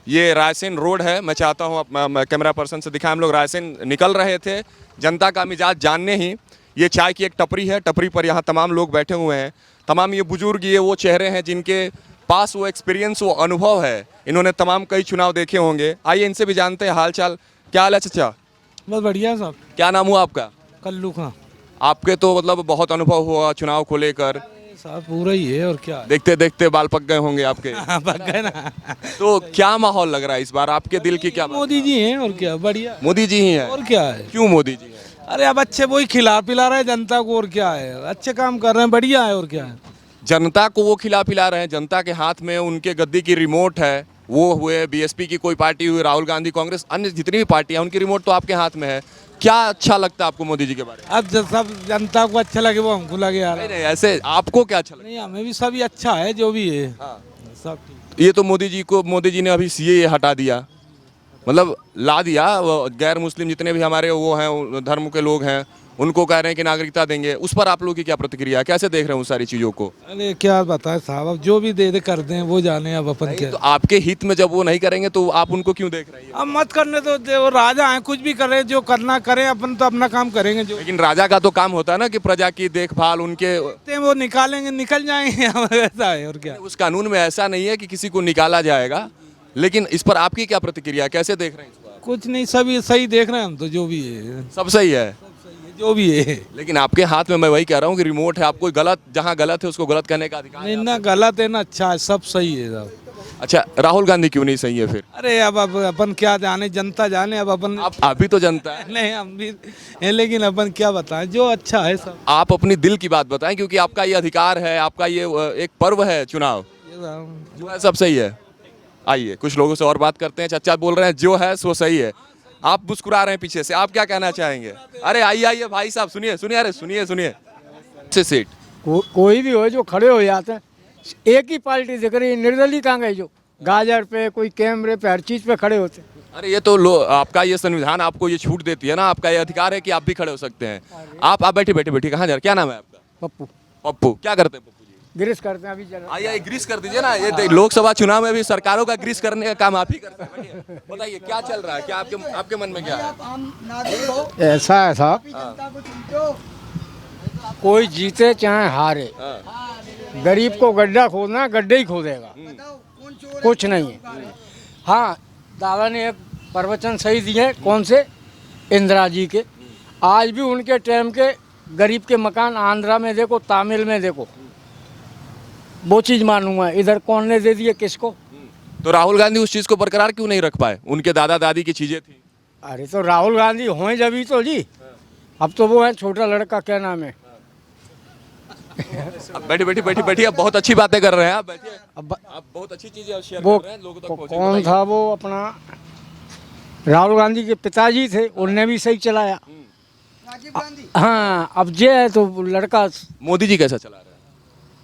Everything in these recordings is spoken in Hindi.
ये रायसेन रोड है। मैं चाहता हूँ कैमरा पर्सन से दिखाएं। हम लोग रायसेन निकल रहे थे जनता का मिजाज जानने ही। ये चाय की एक टपरी है, टपरी पर यहाँ तमाम लोग बैठे हुए हैं। तमाम ये बुजुर्ग, ये वो चेहरे हैं जिनके पास वो एक्सपीरियंस, वो अनुभव है। इन्होंने तमाम कई चुनाव देखे होंगे। आइए इनसे भी जानते हैं हाल चाल। क्या हाल है चाचा? बस बढ़िया साहब। क्या नाम हुआ आपका? कल्लू खां आपके तो मतलब बहुत अनुभव हुआ चुनाव को लेकर। साहब पूरा ही है और क्या है। देखते देखते बाल पक गए होंगे आपके। हाँ, पक गए ना। तो क्या माहौल लग रहा है इस बार? आपके दिल की क्या बात? मोदी जी हैं और क्या, बढ़िया। मोदी जी ही हैं। और क्या है। क्यों मोदी जी हैं? अरे अब अच्छे वही खिला पिला रहे हैं जनता को, और क्या है, अच्छे काम कर रहे हैं, बढ़िया है और क्या है। जनता को वो खिला पिला रहे हैं। जनता के हाथ में उनके गद्दी की रिमोट है। वो हुए बीएसपी की कोई पार्टी हुई, राहुल गांधी, कांग्रेस, अन्य जितनी भी पार्टियां, उनकी रिमोट तो आपके हाथ में है। क्या अच्छा लगता है आपको मोदी जी के बारे में? अब सब जनता को अच्छा लगे वो हमको लगे यार। नहीं नहीं, ऐसे आपको क्या अच्छा लगता नहीं, हमें भी सभी अच्छा है जो भी है। हाँ। सब ठीक। है? ये तो मोदी जी ने अभी सीएए हटा दिया, मतलब ला दिया। वो गैर मुस्लिम जितने भी हमारे वो हैं, धर्म के लोग हैं, उनको कह रहे हैं कि नागरिकता देंगे। उस पर आप लोगों की क्या प्रतिक्रिया है? कैसे देख रहे हैं उन सारी चीजों को? अरे क्या बताए साहब, अब जो भी दे कर दें वो जाने, अब अपन क्या। तो आपके हित में जब वो नहीं करेंगे तो आप उनको क्यों देख रहे हैं? अब मत करने तो दे, वो राजा हैं, कुछ भी करें, जो करना करें, अपन तो अपना काम करेंगे। जो लेकिन राजा का तो काम होता है ना कि प्रजा की देखभाल, उनके वो निकालेंगे, निकल जाएंगे। ऐसा है और क्या। उस कानून में ऐसा नहीं है कि किसी को निकाला जाएगा। लेकिन इस पर आपकी क्या प्रतिक्रिया है? कैसे देख रहे हैं इस बार? कुछ नहीं, सभी सही देख रहे हैं हम तो, जो भी है सब सही है। जो भी है। लेकिन आपके हाथ में मैं वही कह रहा हूँ कि रिमोट है। आपको गलत, जहाँ गलत है उसको गलत कहने का अधिकार है। नहीं ना, गलत है ना अच्छा है, सब सही है सब। अच्छा, राहुल गांधी क्यों नहीं सही है फिर? अरे अब अपन क्या जाने, जनता जाने। अब अपन आप भी तो जनता है। नहीं, हम भी हैं, लेकिन अपन क्या बताएं, जो अच्छा है सब। आप अपनी दिल की बात बताएं, क्योंकि आपका ये अधिकार है, आपका ये एक पर्व है चुनाव। जो है सब सही है। आइए कुछ लोगों से और बात करते हैं। चाचा बोल रहे हैं जो है सो सही है। आप मुस्कुरा रहे हैं पीछे से, आप क्या कहना चाहेंगे? अरे आइए आइए भाई साहब, सुनिए सुनिए, अरे सुनिए सुनिए से सीट। कोई भी हो जो खड़े हो जाते हैं, एक ही पार्टी दिख रही है। निर्दलीय कहाँ गए जो गाजर पे, कोई कैमरे पे, हर चीज पे खड़े होते हैं। अरे ये तो आपका ये संविधान आपको ये छूट देती है ना, आपका ये अधिकार है कि आप भी खड़े हो सकते हैं। आप बैठे बैठे बैठे कहाँ जा रहे? क्या नाम है आपका? पप्पू पप्पू। क्या करते हैं पप्पू जी? गिरिश करते हैं अभी चल। आइए ग्रीस कर दीजिए ना। ये लोकसभा चुनाव में भी सरकारों का ग्रीस करने का काम आप ही करते हैं। बैठिए। बताइए क्या चल रहा है, क्या आपके मन में क्या है? ऐसा है साहब, कोई जीते चाहे हारे, गरीब को गड्ढा खोदना, गड्ढे ही खोदेगा, कुछ नहीं है। हाँ, दादा ने एक प्रवचन सही दिए, कौन से? इंदिरा जी के। आज भी उनके टाइम के गरीब के मकान आंध्रा में देखो, तमिल में देखो, वो चीज़ मानूंगा। इधर कौन ने दे दिए किसको? तो राहुल गांधी उस चीज को बरकरार क्यों नहीं रख पाए? उनके दादा दादी की चीजें थी। अरे तो राहुल गांधी हों जब ही तो जी। अब तो वो है छोटा लड़का, क्या नाम है? अब बैठिए बैठिए बैठिए बैठिए। आप बहुत अच्छी बातें कर रहे हैं। आप बैठिए। अब आप बहुत अच्छी चीजें शेयर वो कर रहे हैं, लोगों तक पहुंचे। कौन था वो? अपना राहुल गांधी के पिताजी थे, उनने भी सही चलाया। हाँ, अब जे है तो लड़का। मोदी जी कैसा चला रहे हैं?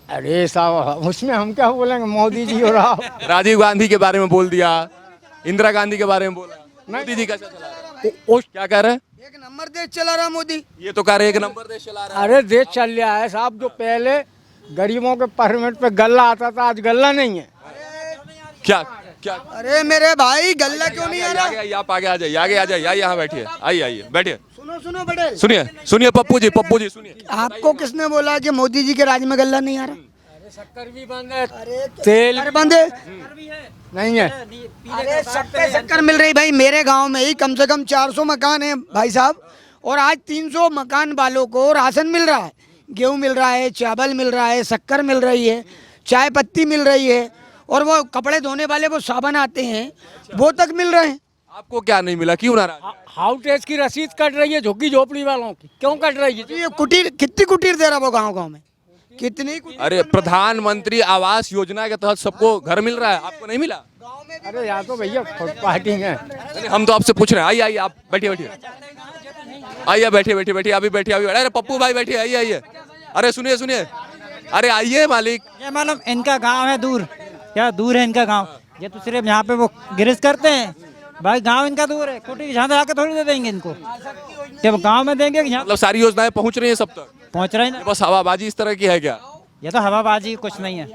अरे साहब, उसमें हम क्या बोलेंगे, मोदी जी और राहुल। राजीव गांधी के बारे में बोल दिया, इंदिरा गांधी के बारे में बोला। मोदी जी कैसा चला रहे हैं? क्या कह रहे हैं? एक नंबर देश चला रहा मोदी। ये तो कह रहे हैं एक नंबर देश चला रहा है। अरे देश चल रहा है साहब। जो पहले गरीबों के परमिट पे गल्ला आता था, आज गल्ला नहीं है। क्या क्या? अरे मेरे भाई, गल्ला क्यों नहीं आ रहा? आप आगे आ जाइए, आगे आ जाइए, आइए यहाँ बैठिए, आइए आइए बैठिए। सुनो सुनो बड़े, सुनिए सुनिए पप्पू जी सुनिए। आपको किसने बोला कि मोदी जी के राज में गल्ला नहीं आ रहा? शक्कर भी बंद है, तेल अरे बंदे नहीं है। अरे शक्कर मिल रही भाई। मेरे गांव में ही कम से कम 400 मकान है भाई साहब, और आज 300 मकान वालों को राशन मिल रहा है। गेहूं मिल रहा है, चावल मिल रहा है, शक्कर मिल रही है, चाय पत्ती मिल रही है, और वो कपड़े धोने वाले वो साबुन आते हैं, वो तक मिल रहे हैं। आपको क्या नहीं मिला? क्यों नाराज? हाउस टैक्स की रसीद कट रही है झुग्गी झोपड़ी वालों की, क्यों कट रही है? ये कुटीर, कितनी कुटीर दे रहा वो गाँव गाँव में, कितनी कुटीर? अरे प्रधानमंत्री आवास योजना के तहत सबको घर मिल रहा है, आपको नहीं मिला? अरे यहाँ तो भैया पार्टी है। नहीं, हम तो आपसे पूछ रहे हैं। आइए आइए, आप बैठिए बैठिए, आइए बैठिए बैठिए बैठिए, अभी बैठिए अभी। अरे पप्पू भाई बैठिए, आइए आइए। अरे सुनिए सुनिए, अरे आइए मालिक। ये मालूम इनका गांव है दूर, क्या दूर है इनका गांव। ये तो सिर्फ यहाँ पे वो गिरिश करते हैं भाई, गांव इनका दूर है। कुटी यहाँ से आके थोड़ी दे देंगे इनको, जब गांव में देंगे। यहाँ मतलब सारी योजनाएं पहुंच रही हैं सब तक? पहुँच रहे हैं ना। बस हवाबाजी इस तरह की है क्या? ये तो हवाबाजी, कुछ नहीं है।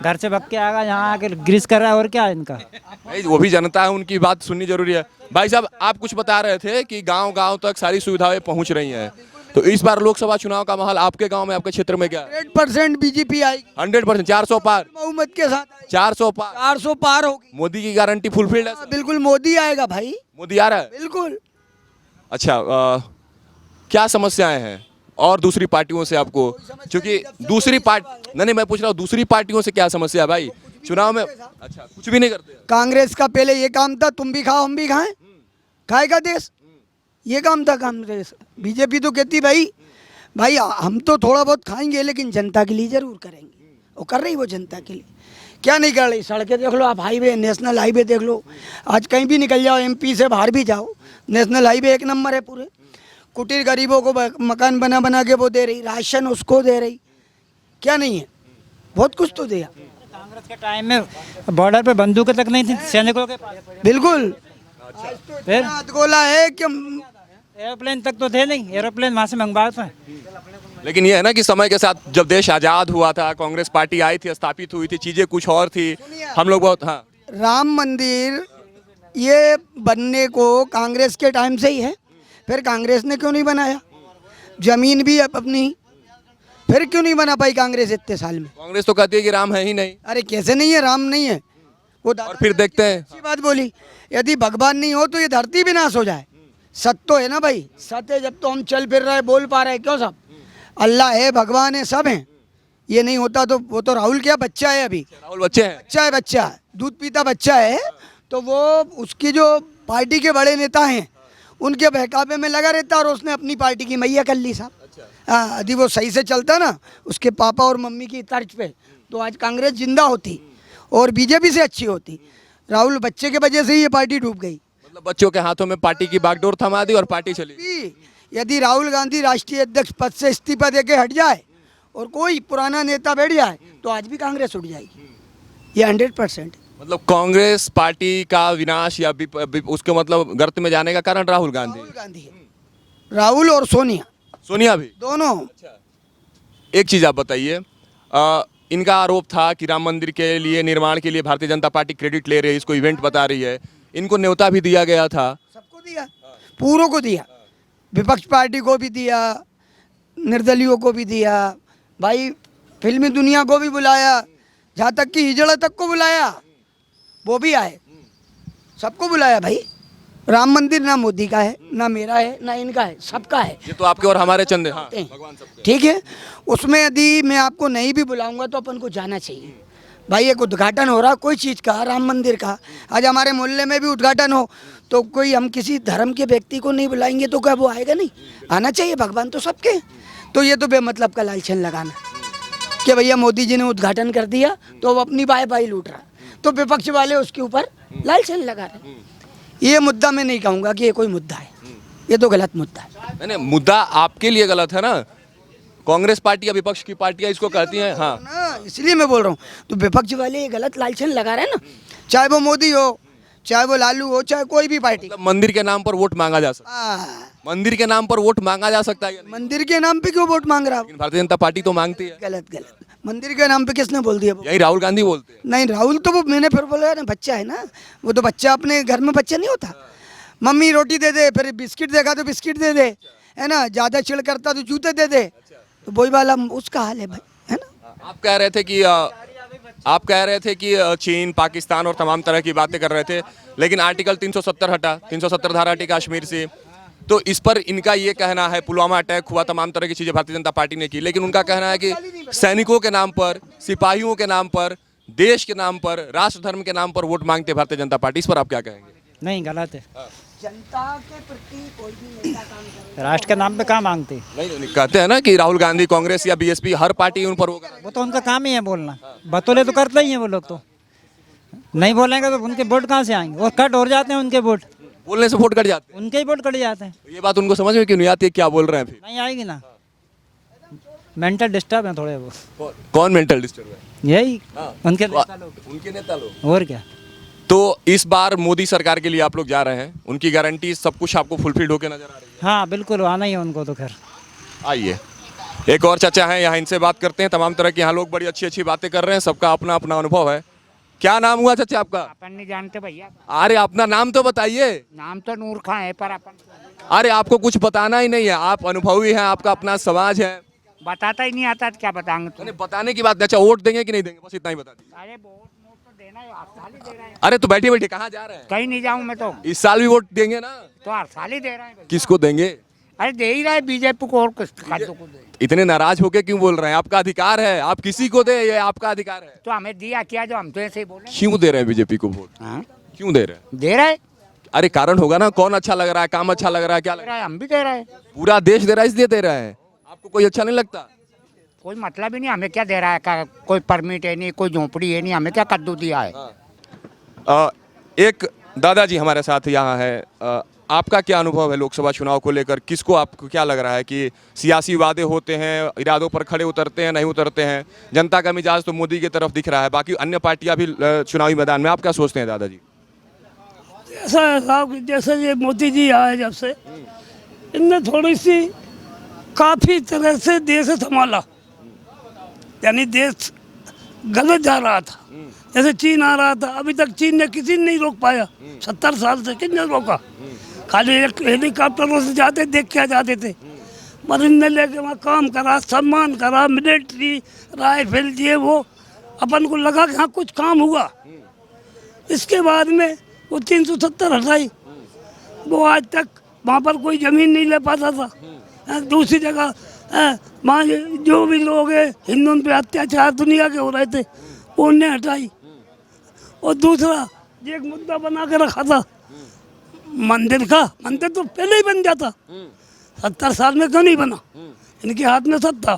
घर से भग के आएगा, यहाँ आके ग्रीस कर रहा है, और क्या है इनका। नहीं, वो भी जनता है, उनकी बात सुननी जरूरी है। भाई साहब, आप कुछ बता रहे थे कि गांव-गांव तक सारी सुविधाएं पहुंच रही हैं, तो इस बार लोकसभा चुनाव का माहौल आपके गांव में, आपके क्षेत्र में क्या है? 100% बीजेपी आएगी, 100%, 400 पार, बहुमत के साथ आएगी। 400 पार, 400 पार होगी। मोदी की गारंटी फुलफिल्ड है? बिल्कुल मोदी आएगा भाई, मोदी आ रहा है? बिल्कुल। अच्छा, क्या समस्याएं हैं और दूसरी पार्टियों से आपको, क्योंकि दूसरी पार्टी, नहीं मैं पूछ रहा हूँ दूसरी पार्टियों से क्या समस्या है भाई चुनाव में? अच्छा, कुछ भी नहीं करते? कांग्रेस का पहले ये काम था, तुम भी खाओ हम भी खाएं, खाएगा देश, ये काम था कांग्रेस। बीजेपी तो कहती भाई हम तो थोड़ा बहुत खाएंगे लेकिन जनता के लिए जरूर करेंगे, वो कर रही वो जनता के लिए। क्या नहीं कर रही? सड़कें देख लो आप, हाईवे, नेशनल हाईवे देख लो, आज कहीं भी निकल जाओ, एमपी से बाहर भी जाओ, नेशनल हाईवे एक नंबर है पूरे। कुटीर गरीबों को मकान बना बना के वो दे रही, राशन उसको दे रही, क्या नहीं है, बहुत कुछ तो दिया। कांग्रेस के टाइम में बॉर्डर पे बंदूकें तक नहीं थी सैनिकों के पास, बिल्कुल। फिर गोला है कि एरोप्लेन तक तो थे नहीं, एरोप्लेन वहाँ से मंगवाए थे। लेकिन ये है ना कि समय के साथ जब देश आजाद हुआ था, कांग्रेस पार्टी आई थी, स्थापित हुई थी, चीजें कुछ और थी, हम लोग बहुत, हाँ, राम मंदिर ये बनने को कांग्रेस के टाइम से ही है, फिर कांग्रेस ने क्यों नहीं बनाया? जमीन भी अपनी, फिर क्यों नहीं बना पाई कांग्रेस इतने साल में? कांग्रेस तो कहती है कि राम है ही नहीं, अरे कैसे नहीं है, राम नहीं है वो। और फिर देखते हैं, अच्छी बात बोली, यदि भगवान नहीं हो तो ये धरती भी नाश हो जाए। सत्य तो है ना भाई, सत्य है, जब तो हम चल फिर रहे, बोल पा रहे हैं, क्यों? सब अल्लाह है, भगवान है, सब हैं। ये नहीं होता तो वो तो राहुल क्या बच्चा है, अभी राहुल बच्चे हैं, बच्चा है, दूध पीता बच्चा है, तो वो उसकी जो पार्टी के बड़े नेता हैं उनके बहकावे में लगा रहता, और उसने अपनी पार्टी की मैया कर ली साहब। हाँ, यदि वो सही से चलता ना उसके पापा और मम्मी की तर्ज पे, तो आज कांग्रेस जिंदा होती और बीजेपी से अच्छी होती। राहुल बच्चे के वजह से ही ये पार्टी डूब गई। मतलब बच्चों के हाथों में पार्टी की बागडोर थमा दी और पार्टी चली। यदि राहुल गांधी राष्ट्रीय अध्यक्ष पद से इस्तीफा देके हट जाए और कोई पुराना नेता बैठ जाए तो आज भी कांग्रेस उठ जाएगी, ये 100%। मतलब कांग्रेस पार्टी का विनाश या उसके मतलब गर्त में जाने का कारण राहुल गांधी है, राहुल और सोनिया भी दोनों। एक चीज आप बताइए, इनका आरोप था कि राम मंदिर के लिए, निर्माण के लिए भारतीय जनता पार्टी क्रेडिट ले रही है, इसको इवेंट बता रही है, इनको न्योता भी दिया गया था, सबको दिया, पूरों को दिया, विपक्ष पार्टी को भी दिया, निर्दलियों को भी दिया, भाई फिल्मी दुनिया को भी बुलाया, जहाँ तक कि हिजड़ा तक को बुलाया, वो भी आए, सबको बुलाया भाई। राम मंदिर ना मोदी का है, ना मेरा है, ना इनका है, सबका है। ये तो आपके और हमारे चंदे, हाँ, भगवान सबके। ठीक है, उसमें यदि मैं आपको नहीं भी बुलाऊंगा तो अपन को जाना चाहिए भाई। एक उद्घाटन हो रहा कोई चीज़ का, राम मंदिर का, आज हमारे मोहल्ले में भी उद्घाटन हो तो कोई हम किसी धर्म के व्यक्ति को नहीं बुलाएंगे तो क्या वो आएगा? नहीं आना चाहिए, भगवान तो सबके। तो ये तो बेमतलब का लालचन लगाना कि भैया मोदी जी ने उद्घाटन कर दिया तो वो अपनी बाई लूट रहा, तो विपक्ष वाले उसके ऊपर लालचन लगा रहे। ये मुद्दा मैं नहीं कहूँगा कि ये कोई मुद्दा है, ये तो गलत मुद्दा है। नहीं, मुद्दा आपके लिए गलत है ना, कांग्रेस पार्टी या विपक्ष की पार्टियां इसको कहती हैं, हाँ ना, इसलिए मैं बोल रहा हूँ। तो विपक्ष वाले ये गलत लालचन लगा रहे हैं ना, चाहे वो मोदी हो, चाहे वो लालू हो, चाहे कोई भी पार्टी। मतलब मंदिर के नाम पर वोट मांगा जा सकता है, मंदिर के नाम पर वोट मांगा जा सकता है। मंदिर के नाम पे क्यों वोट मांग रहा? भारतीय जनता पार्टी तो मांगती है। गलत। मंदिर के नाम पे किसने बोल दिया? यही राहुल गांधी बोलते हैं। नहीं, राहुल तो वो मैंने फिर बोला ना, बच्चा है ना, वो तो बच्चा अपने घर में बच्चा नहीं होता। मम्मी रोटी दे दे, फिर बिस्किट देखा तो बिस्किट दे दे, है ना, ज्यादा चिड़ करता तो जूते दे दे, तो वही वाला उसका हाल है भाई, है ना। आप कह रहे थे कि चीन, पाकिस्तान और तमाम तरह की बातें कर रहे थे, लेकिन आर्टिकल 370 हटा, 370 धारा हटी कश्मीर से, तो इस पर इनका ये कहना है, पुलवामा अटैक हुआ, तमाम तरह की चीजें भारतीय जनता पार्टी ने की, लेकिन उनका कहना है कि सैनिकों के नाम पर, सिपाहियों के नाम पर, देश के नाम पर, राष्ट्र धर्म के नाम पर वोट मांगते भारतीय जनता पार्टी। इस पर आप क्या कहेंगे? नहीं, गलत है। जनता के प्रति कोई भी नेता काम करे, राष्ट्र के नाम पे क्या मांगते? नहीं, कहते हैं ना कि राहुल गांधी, कांग्रेस या बीएसपी, हर पार्टी उन पर वो तो उनका काम ही है बोलना, बतौले तो करते ही हैं वो लोग, तो नहीं बोलेंगे तो उनके वोट कहाँ से आएंगे? और कट हो जाते हैं उनके वोट, बोलने से वोट कट जाते हैं, उनके ही वोट कट जाते हैं। ये बात उनको समझ में क्यों नहीं आती, क्या बोल रहे हैं? फिर नहीं आएगी ना, मेंटल डिस्टर्ब है थोड़े वो। कौन मेंटल डिस्टर्ब है? यही उनके नेता लोग। और क्या। तो इस बार मोदी सरकार के लिए आप लोग जा रहे हैं, उनकी गारंटी सब कुछ आपको फुलफिल्ड होकर नजर आ रही है? हाँ बिल्कुल, आना ही है उनको तो। खैर आइए, एक और चाचा हैं यहाँ, इनसे बात करते हैं। तमाम तरह के यहाँ लोग बड़ी अच्छी अच्छी बातें कर रहे हैं, सबका अपना अपना अनुभव है। क्या नाम हुआ चाचा आपका? अपन नहीं जानते भैया, अरे अपना नाम तो बताइए। नाम तो नूर खां है पर अपन अरे आपको कुछ बताना ही नहीं है, आप अनुभवी हैं, आपका अपना समाज है। बताता ही नहीं आता तो क्या बताएंगे तुम। अरे बताने की बात, अच्छा वोट देंगे कि नहीं देंगे, बस इतना ही बता दीजिए। अरे वोट वोट तो देना है, हर साल ही दे रहे हैं। अरे तो बैठिए बैठिए, कहाँ जा रहे हैं? कहीं नहीं जाऊँ मैं तो इस साल भी वोट देंगे ना? तो हर साल ही दे रहे हैं। किसको देंगे? अरे दे ही रहा है बीजेपी को, और किस खादों को दे। इतने नाराज होके क्यों बोल रहे हैं? आपका अधिकार है, आप किसी को दे, ये आपका अधिकार है। तो हमें दिया क्या जो हम तो ऐसे ही बोले। क्यों दे रहे हैं बीजेपी को वोट? हाँ? क्यों दे रहे हैं? दे रहे अरे कारण होगा ना, कौन अच्छा लग रहा है, काम अच्छा लग रहा है, क्या लग रहा है? हम भी दे रहे हैं। पूरा देश दे रहा है इसलिए दे रहा है। आपको कोई अच्छा नहीं लगता? कोई मतलब ही नहीं, हमें क्या दे रहा है, कोई परमिट है नहीं, कोई झोंपड़ी है नहीं, हमें क्या कद्दू दिया है। एक दादाजी हमारे साथ यहाँ है। आपका क्या अनुभव है लोकसभा चुनाव को लेकर? किसको, आपको क्या लग रहा है कि सियासी वादे होते हैं, इरादों पर खड़े उतरते हैं, नहीं उतरते हैं? जनता का मिजाज तो मोदी की तरफ दिख रहा है, बाकी अन्य पार्टियां भी चुनावी मैदान में। आप क्या सोचते हैं दादाजी? ऐसा है साहब, जैसे ये मोदी जी आए जब से, इनने थोड़ी सी काफ़ी तरह से देश संभाला। यानी देश गलत जा रहा था, जैसे चीन आ रहा था, अभी तक चीन ने किसी ने नहीं रोक पाया। 70 साल से किसने रोका? खाली एक हेलीकॉप्टरों से जाते, देख के आ जाते थे। पर इनने लेके वहाँ काम करा, सम्मान करा, मिलिट्री, राइफल, ये वो, अपन को लगा कि हाँ कुछ काम हुआ। इसके बाद में वो 370 हटाई, वो आज तक वहाँ पर कोई ज़मीन नहीं ले पाता था। दूसरी जगह वहाँ जो भी लोग हैं, हिंदुओं पे अत्याचार दुनिया के हो रहे थे, वो उनने हटाई। और दूसरा एक मुद्दा बना के रखा था मंदिर का, मंदिर तो पहले ही बन जाता, 70 साल में क्यों नहीं बना? इनके हाथ में सब था।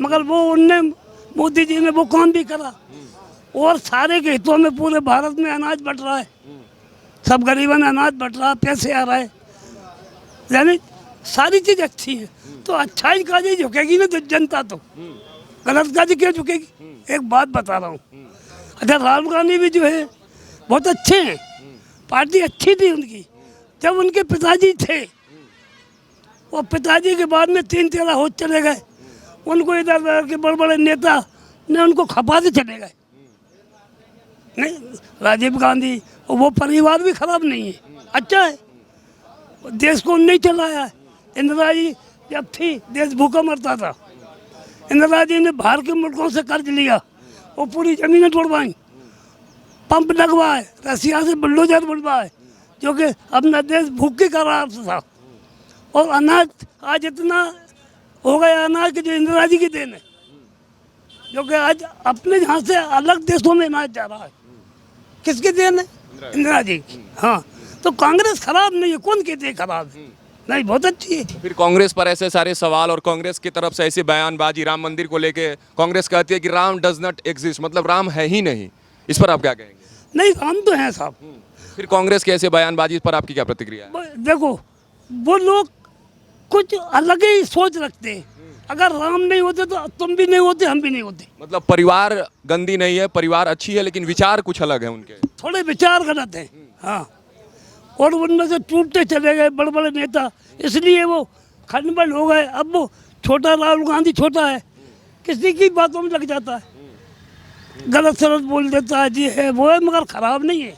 मगर वो उनने, मोदी जी ने वो काम भी करा। और सारे के हितों में पूरे भारत में अनाज बट रहा है, सब गरीबों ने अनाज बट रहा है, पैसे आ रहा है, यानी सारी चीज़ अच्छी है। तो अच्छाई का जी झुकेगी ना तो जनता, तो गलत का जी क्यों झुकेगी? एक बात बता रहा हूँ, अच्छा राहुल गांधी भी जो है बहुत अच्छे हैं, पार्टी अच्छी थी उनकी जब उनके पिताजी थे। और पिताजी के बाद में 3-13 हो चले गए, उनको इधर उधर के बड़े बड़े नेता ने उनको खपाते चले गए। नहीं, राजीव गांधी और वो परिवार भी खराब नहीं है, अच्छा है, देश को नहीं चलाया है। इंदिरा जी जब थी देश भूखा मरता था, इंदिरा जी ने बाहर के मुल्कों से कर्ज लिया और पूरी ज़मीनें तोड़वाई, पंप लगवाए, रसिया से बुलडोजर बनवाए, जो कि अपना देश भूखे का रहा था। और अनाज आज इतना हो गया अनाज के जो इंदिरा जी की देन है, जो कि आज अपने यहाँ से अलग देशों में अनाज जा रहा है। किसकी देन है? इंदिरा जी की। हाँ, तो कांग्रेस खराब नहीं है, कौन कहते हैं खराब है? नहीं, बहुत अच्छी है। फिर कांग्रेस पर ऐसे सारे सवाल और कांग्रेस की तरफ से ऐसी बयानबाजी राम मंदिर को लेके, कांग्रेस कहती है कि राम डज नॉट एग्जिस्ट, मतलब राम है ही नहीं। इस पर आप क्या कहेंगे? नहीं, राम तो हैं साहब। फिर कांग्रेस के ऐसे बयानबाजी पर आपकी क्या प्रतिक्रिया है? देखो, वो लोग कुछ अलग ही सोच रखते हैं। अगर राम नहीं होते तो तुम भी नहीं होते, हम भी नहीं होते। मतलब परिवार गंदी नहीं है, परिवार अच्छी है, लेकिन विचार कुछ अलग है उनके। थोड़े विचार गलत हैं, हाँ, और उनमें से टूटते चले गए बड़े बड़े नेता, इसलिए वो खंडबंड हो गए। अब वो छोटा राहुल गांधी छोटा है, किसी की बातों में लग जाता है, गलत सलत बोल देता है, जी है वो है, मगर खराब नहीं है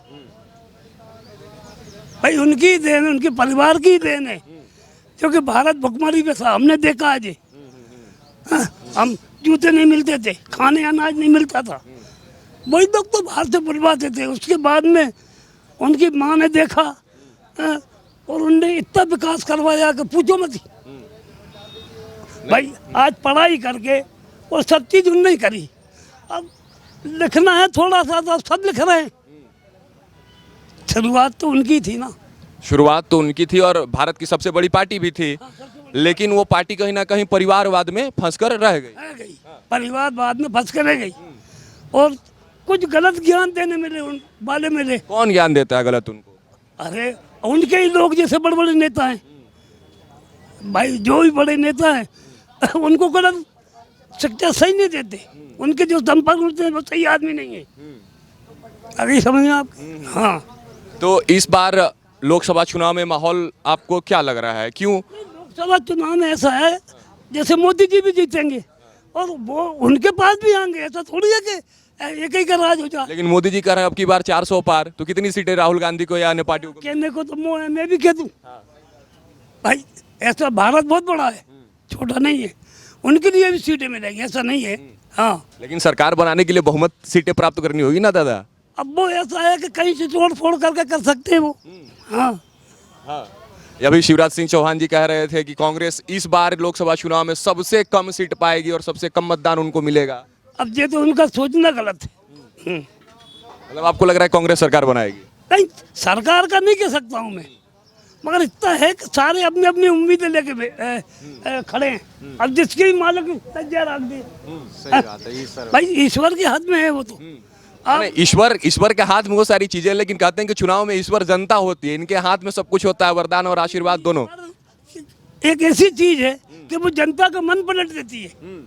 भाई। उनकी देन है, उनके परिवार की देन है, क्योंकि भारत भुखमरी पे था, हमने देखा है जी। हम जूते नहीं मिलते थे, खाने अनाज नहीं मिलता था, वही लोग तो बाहर से बुलवाते थे। उसके बाद में उनकी माँ ने देखा, और उनने इतना विकास करवाया कि पूछो मत। भाई आज पढ़ाई करके और सब चीज़ उनने ही करी। अब लिखना है थोड़ा सा तो सब लिख रहे हैं, शुरुआत तो उनकी थी ना। शुरुआत तो उनकी थी और भारत की सबसे बड़ी पार्टी भी थी, लेकिन वो पार्टी कहीं ना कहीं परिवारवाद में फंसकर रह गई। परिवारवाद में फंस कर रह गई, और कुछ गलत ज्ञान देने मिले, उन वाले मिले। कौन ज्ञान देता है गलत उनको? अरे उनके ही लोग, जैसे बड़े बड़े नेता हैं भाई, जो भी बड़े नेता हैं उनको गलत शिक्षा सही नहीं देते। उनके जो संपर्क होते हैं वो सही आदमी नहीं है। अभी समझ आप? हाँ, तो इस बार लोकसभा चुनाव में माहौल आपको क्या लग रहा है? क्यों? लोकसभा चुनाव में ऐसा है जैसे मोदी जी भी जीतेंगे और वो उनके पास भी आएंगे, ऐसा थोड़ी है कि एक ही का राज हो जाए। लेकिन मोदी जी कह रहे हैं अब की बार 400 पार, तो कितनी सीटें राहुल गांधी को या अन्य पार्टियों को? कहने को तो मैं भी कह दूं भाई, ऐसा भारत बहुत बड़ा है, छोटा नहीं है, उनके लिए भी सीटें मिलेंगी, ऐसा नहीं है। हाँ, लेकिन सरकार बनाने के लिए बहुमत सीटें प्राप्त करनी होगी ना दादा। अब वो ऐसा है कि कहीं से तोड़ फोड़ करके कर सकते हैं वो। हाँ, अभी शिवराज सिंह चौहान जी कह रहे थे कि कांग्रेस इस बार लोकसभा चुनाव में सबसे कम सीट पाएगी और सबसे कम मतदान उनको मिलेगा। अब ये तो उनका सोचना गलत है। मतलब आपको लग रहा है कांग्रेस सरकार बनाएगी? नहीं, सरकार का नहीं कह सकता हूँ मैं, मगर इतना है कि सारे अपनी अपनी उम्मीदें लेके खड़े हैं। अब जिसकी भी मालिक सज्जा रख दी, भाई ईश्वर के हाथ में है वो तो। नहीं, ईश्वर के हाथ में वो सारी चीजें, लेकिन कहते हैं कि चुनाव में ईश्वर जनता होती है, इनके हाथ में सब कुछ होता है, वरदान और आशीर्वाद दोनों। एक ऐसी चीज है कि वो जनता का मन पलट देती है।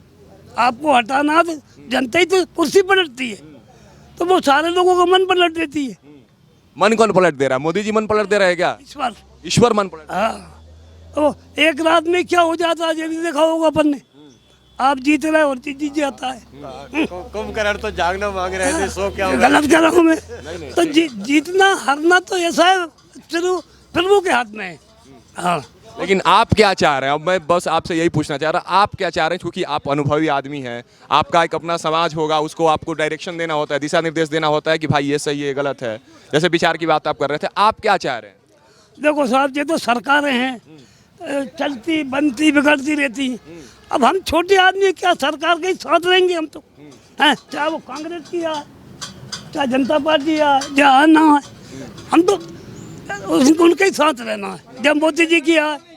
आपको हटाना तो जनता ही तो कुर्सी पलटती है, तो वो सारे लोगों का मन पलट देती है। मन कौन पलट दे रहा है? मोदी जी मन पलट दे रहे हैं क्या? ईश्वर मन पलट। हाँ, तो एक रात में क्या हो जाता है ये भी देखा होगा अपन ने। आप जीत रहे और जीत जाता है। कुंभकर्ण तो जागना मांग रहे थे, सो क्या गलत कर रहा हूँ मैं? तो जीतना हारना तो ऐसा है फिल्मों के हाथ में है। हाँ, लेकिन आप क्या चाह रहे हैं? अब मैं बस आपसे यही पूछना चाह रहा, आप क्या चाह रहे हैं? क्योंकि आप अनुभवी आदमी हैं, आपका एक अपना समाज होगा, उसको आपको डायरेक्शन देना होता है, दिशा निर्देश देना होता है कि भाई ये सही है, ये गलत है, जैसे विचार की बात आप कर रहे थे। आप क्या चाह रहे हैं? देखो साहब, ये तो सरकारें हैं, चलती बनती बिगड़ती रहती हैं। अब हम छोटे आदमी क्या सरकार के साथ रहेंगे हम तो हैं, चाहे वो कांग्रेस की है, चाहे जनता पार्टी है, ना है, हम तो उनके ही साथ रहना है। जब मोदी जी की है